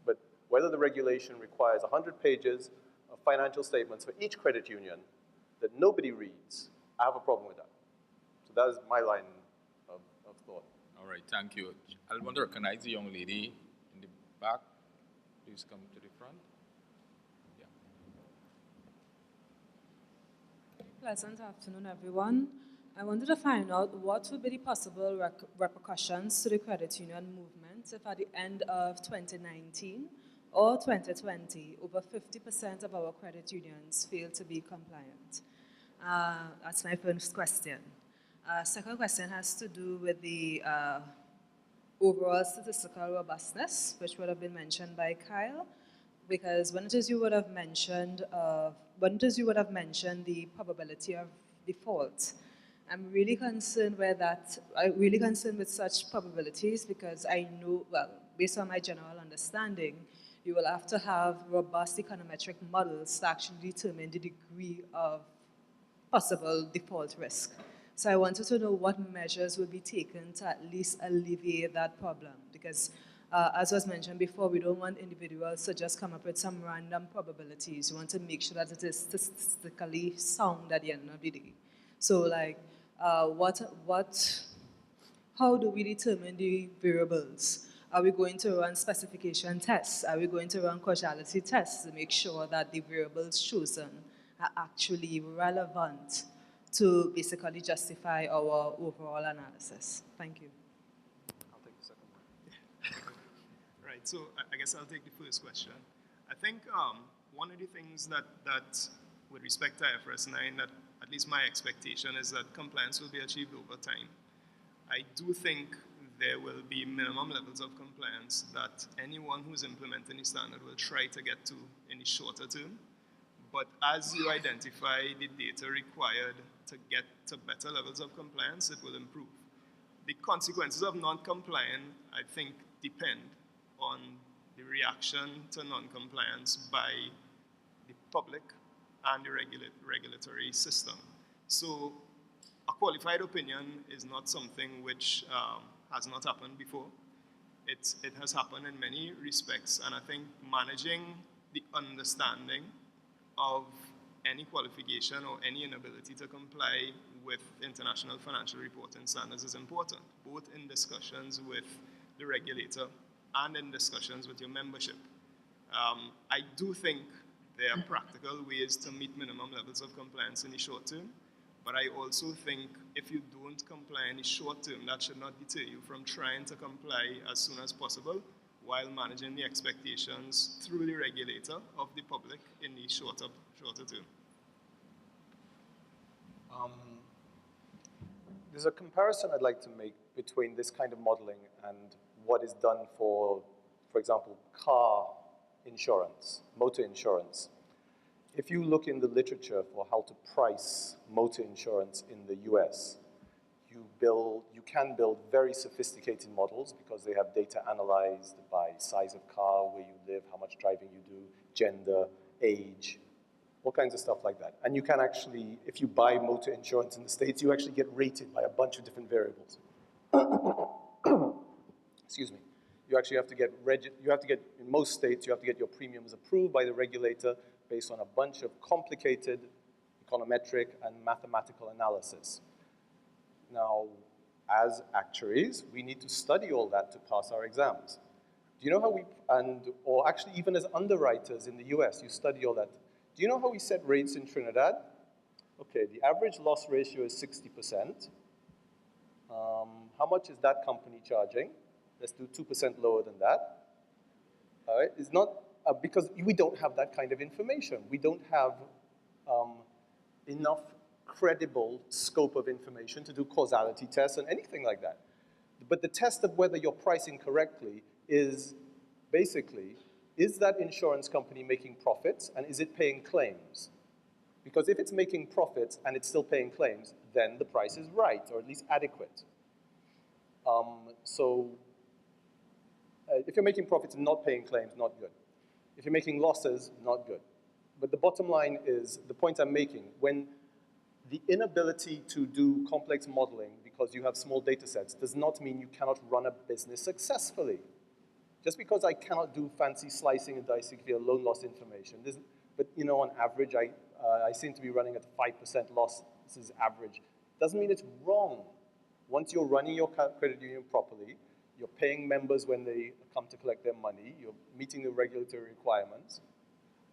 But whether the regulation requires 100 pages of financial statements for each credit union that nobody reads, I have a problem with that. So that is my line of thought. All right, thank you. I want to recognize the young lady in the back. Please come to the front. Yeah. Pleasant afternoon, everyone. I wanted to find out what would be the possible repercussions to the credit union movement if at the end of 2019 or 2020, over 50% of our credit unions fail to be compliant. That's my first question. Second question has to do with the overall statistical robustness, which would have been mentioned by Kyle, because when it is you would have mentioned the probability of default, I'm really concerned with such probabilities, because I know, well, based on my general understanding, you will have to have robust econometric models to actually determine the degree of possible default risk. So I wanted to know what measures would be taken to at least alleviate that problem, because as was mentioned before, we don't want individuals to just come up with some random probabilities. We want to make sure that it is statistically sound at the end of the day. So like, how do we determine the variables? Are we going to run specification tests? Are we going to run causality tests to make sure that the variables chosen are actually relevant to basically justify our overall analysis? Thank you. I'll take the second one. Right, so I guess I'll take the first question. I think one of the things that with respect to IFRS 9, that at least my expectation is that compliance will be achieved over time. I do think there will be minimum levels of compliance that anyone who's implementing the standard will try to get to in the shorter term. But as you identify the data required to get to better levels of compliance, it will improve. The consequences of non-compliance, I think, depend on the reaction to non-compliance by the public and the regulatory system. So a qualified opinion is not something which has not happened before. It has happened in many respects, and I think managing the understanding of any qualification or any inability to comply with international financial reporting standards is important, both in discussions with the regulator and in discussions with your membership. I do think there are practical ways to meet minimum levels of compliance in the short term, but I also think if you don't comply in the short term, that should not deter you from trying to comply as soon as possible while managing the expectations through the regulator of the public in the shorter term. There's a comparison I'd like to make between this kind of modeling and what is done for for example, car insurance, motor insurance. If you look in the literature for how to price motor insurance in the US, you can build very sophisticated models because they have data analyzed by size of car, where you live, how much driving you do, gender, age, all kinds of stuff like that. And you can actually, if you buy motor insurance in the States, you actually get rated by a bunch of different variables. Excuse me. You actually have to get, in most states, you have to get your premiums approved by the regulator based on a bunch of complicated econometric and mathematical analysis. Now, as actuaries, we need to study all that to pass our exams. Do you know how or actually even as underwriters in the US, you study all that. Do you know how we set rates in Trinidad? Okay, the average loss ratio is 60%. How much is that company charging? Let's do 2% lower than that. All right, it's not, because we don't have that kind of information. We don't have enough credible scope of information to do causality tests and anything like that. But the test of whether you're pricing correctly is basically, is that insurance company making profits and is it paying claims? Because if it's making profits and it's still paying claims, then the price is right, or at least adequate. If you're making profits and not paying claims, not good. If you're making losses, not good. But the bottom line is, the point I'm making, when the inability to do complex modeling because you have small data sets does not mean you cannot run a business successfully. Just because I cannot do fancy slicing and dicing for your loan loss information, but you know, on average, I seem to be running at 5% loss. This is average. Doesn't mean it's wrong. Once you're running your credit union properly, you're paying members when they come to collect their money, you're meeting the regulatory requirements.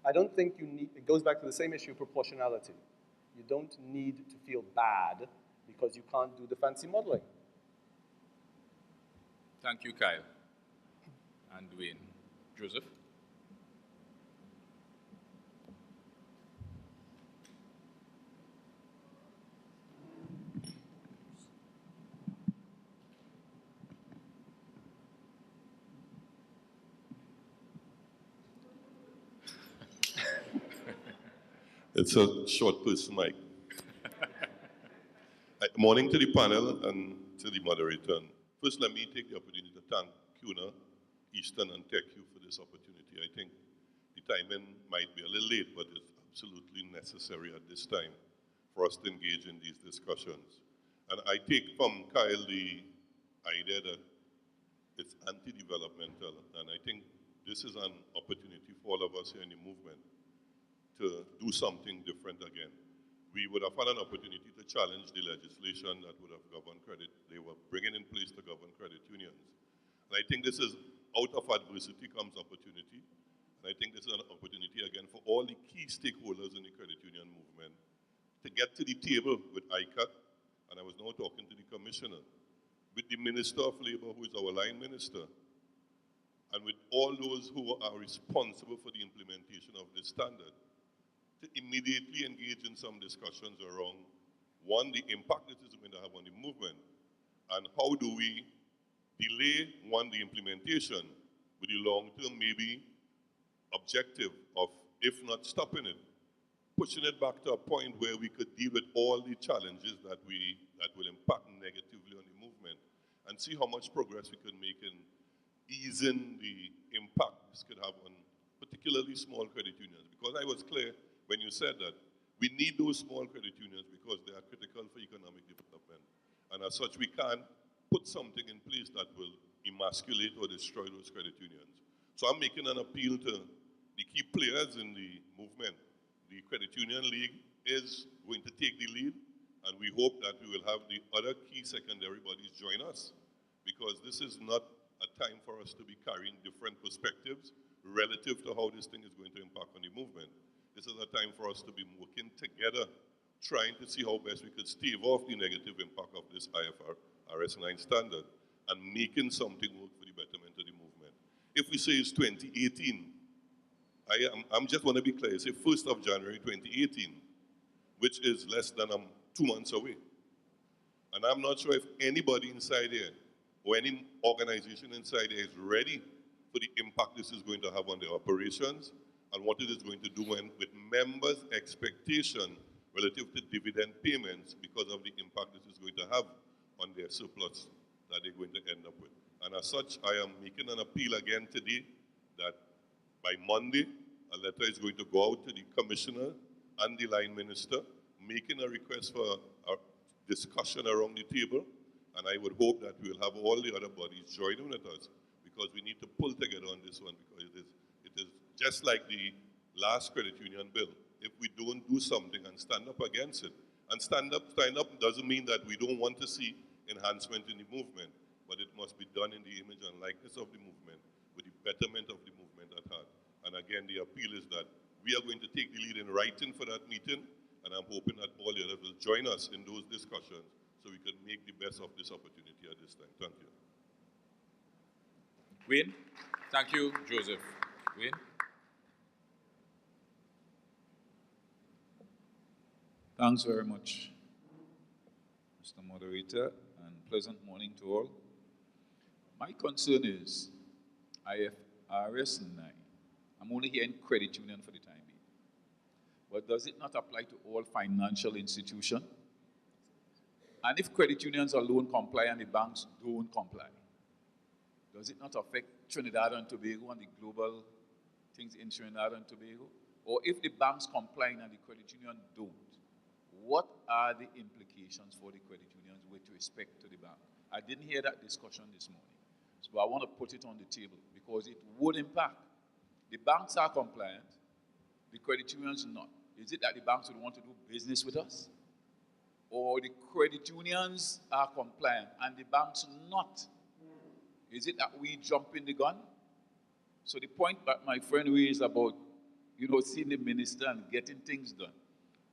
I don't think you need, it goes back to the same issue of proportionality. You don't need to feel bad because you can't do the fancy modeling. Thank you, Kyle and Dwayne. Joseph? It's a short person, Mike. Morning to the panel and to the moderator. And first, let me take the opportunity to thank CUNA, Eastern, and TechU for this opportunity. I think the timing might be a little late, but it's absolutely necessary at this time for us to engage in these discussions. And I take from Kyle the idea that it's anti-developmental, and I think this is an opportunity for all of us here in the movement to do something different again. We would have had an opportunity to challenge the legislation that would have governed credit. They were bringing in place to govern credit unions. And I think this is, out of adversity comes opportunity. And I think this is an opportunity again for all the key stakeholders in the credit union movement to get to the table with ICAT, and I was now talking to the commissioner, with the Minister of Labor, who is our line minister, and with all those who are responsible for the implementation of this standard, to immediately engage in some discussions around, one, the impact this is going to have on the movement, and how do we delay, one, the implementation with the long-term, maybe, objective of, if not stopping it, pushing it back to a point where we could deal with all the challenges that will impact negatively on the movement, and see how much progress we could make in easing the impact this could have on particularly small credit unions. Because I was clear when you said that we need those small credit unions because they are critical for economic development. And as such, we can't put something in place that will emasculate or destroy those credit unions. So I'm making an appeal to the key players in the movement. The Credit Union League is going to take the lead, and we hope that we will have the other key secondary bodies join us, because this is not a time for us to be carrying different perspectives relative to how this thing is going to impact on the movement. This is a time for us to be working together, trying to see how best we could stave off the negative impact of this IFRS 9 standard and making something work for the betterment of the movement. If we say it's 2018, I'm just want to be clear, say 1st of January 2018, which is less than 2 months away. And I'm not sure if anybody inside here or any organization inside here is ready for the impact this is going to have on their operations and what it is going to do with members' expectation relative to dividend payments because of the impact this is going to have on their surplus that they're going to end up with. And as such, I am making an appeal again today that by Monday, a letter is going to go out to the commissioner and the line minister, making a request for a discussion around the table. And I would hope that we'll have all the other bodies joining with us because we need to pull together on this one because it is just like the last credit union bill. If we don't do something and stand up against it, and stand up doesn't mean that we don't want to see enhancement in the movement, but it must be done in the image and likeness of the movement, with the betterment of the movement at heart. And again, the appeal is that we are going to take the lead in writing for that meeting, and I'm hoping that all the others will join us in those discussions so we can make the best of this opportunity at this time. Thank you. Wayne? Thank you, Joseph. Wayne? Thanks very much, Mr. Moderator, and pleasant morning to all. My concern is IFRS 9. I'm only hearing credit union for the time being. But does it not apply to all financial institutions? And if credit unions alone comply and the banks don't comply, does it not affect Trinidad and Tobago and the global things in Trinidad and Tobago? Or if the banks comply and the credit union don't, what are the implications for the credit unions with respect to the bank? I didn't hear that discussion this morning, so I want to put it on the table because it would impact. The banks are compliant, the credit unions not. Is it that the banks would want to do business with us? Or the credit unions are compliant and the banks not? Is it that we jump in the gun? So the point that my friend raised about, seeing the minister and getting things done,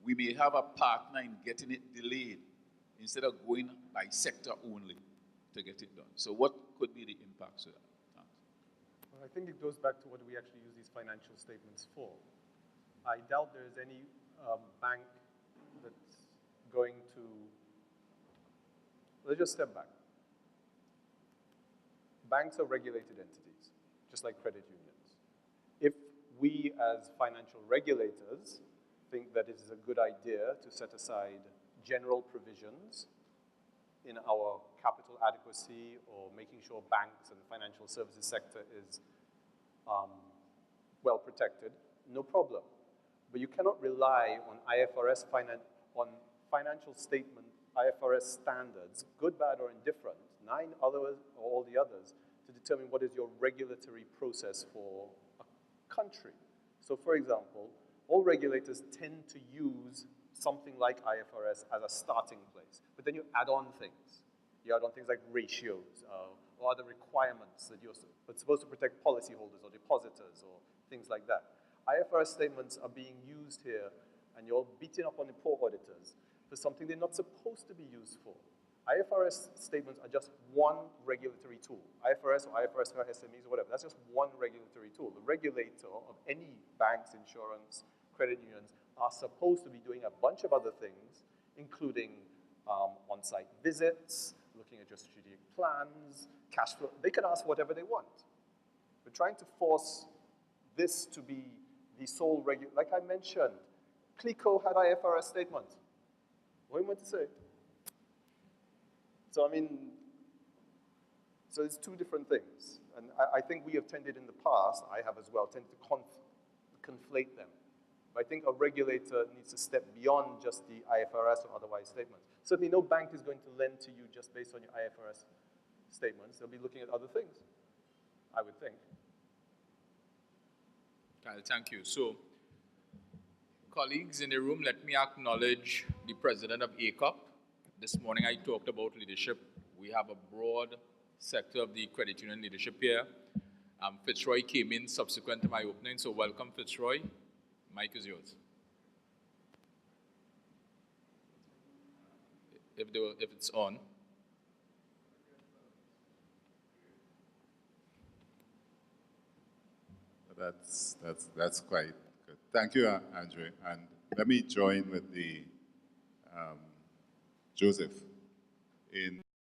we may have a partner in getting it delayed instead of going by sector only to get it done. So what could be the impacts of that? Thanks. Well, I think it goes back to what we actually use these financial statements for. I doubt there is any bank that's going to, let's just step back. Banks are regulated entities, just like credit unions. If we as financial regulators think that it is a good idea to set aside general provisions in our capital adequacy or making sure banks and the financial services sector is well protected, no problem. But you cannot rely on on financial statement, IFRS standards, good, bad, or indifferent, 9 others or all the others, to determine what is your regulatory process for a country. So for example, all regulators tend to use something like IFRS as a starting place, but then you add on things. You add on things like ratios or other requirements that you're supposed to protect policyholders or depositors or things like that. IFRS statements are being used here, and you're beating up on the poor auditors for something they're not supposed to be used for. IFRS statements are just one regulatory tool. IFRS or IFRS for SMEs or whatever, that's just one regulatory tool. The regulator of any banks, insurance, credit unions are supposed to be doing a bunch of other things, including on-site visits, looking at your strategic plans, cash flow. They can ask whatever they want. We're trying to force this to be the sole like I mentioned, CLICO had IFRS statements. What do you want to say? So I mean, so it's two different things. And I think we have tended in the past, I have as well, tended to conflate them. But I think a regulator needs to step beyond just the IFRS or otherwise statements. Certainly no bank is going to lend to you just based on your IFRS statements. They'll be looking at other things, I would think. Kyle, thank you. So, colleagues in the room, let me acknowledge the president of ACOP. This morning I talked about leadership. We have a broad sector of the credit union leadership here. Fitzroy came in subsequent to my opening, so welcome, Fitzroy. Mic is yours. If it's on. That's quite good. Thank you, Andre. And let me join with the Joseph in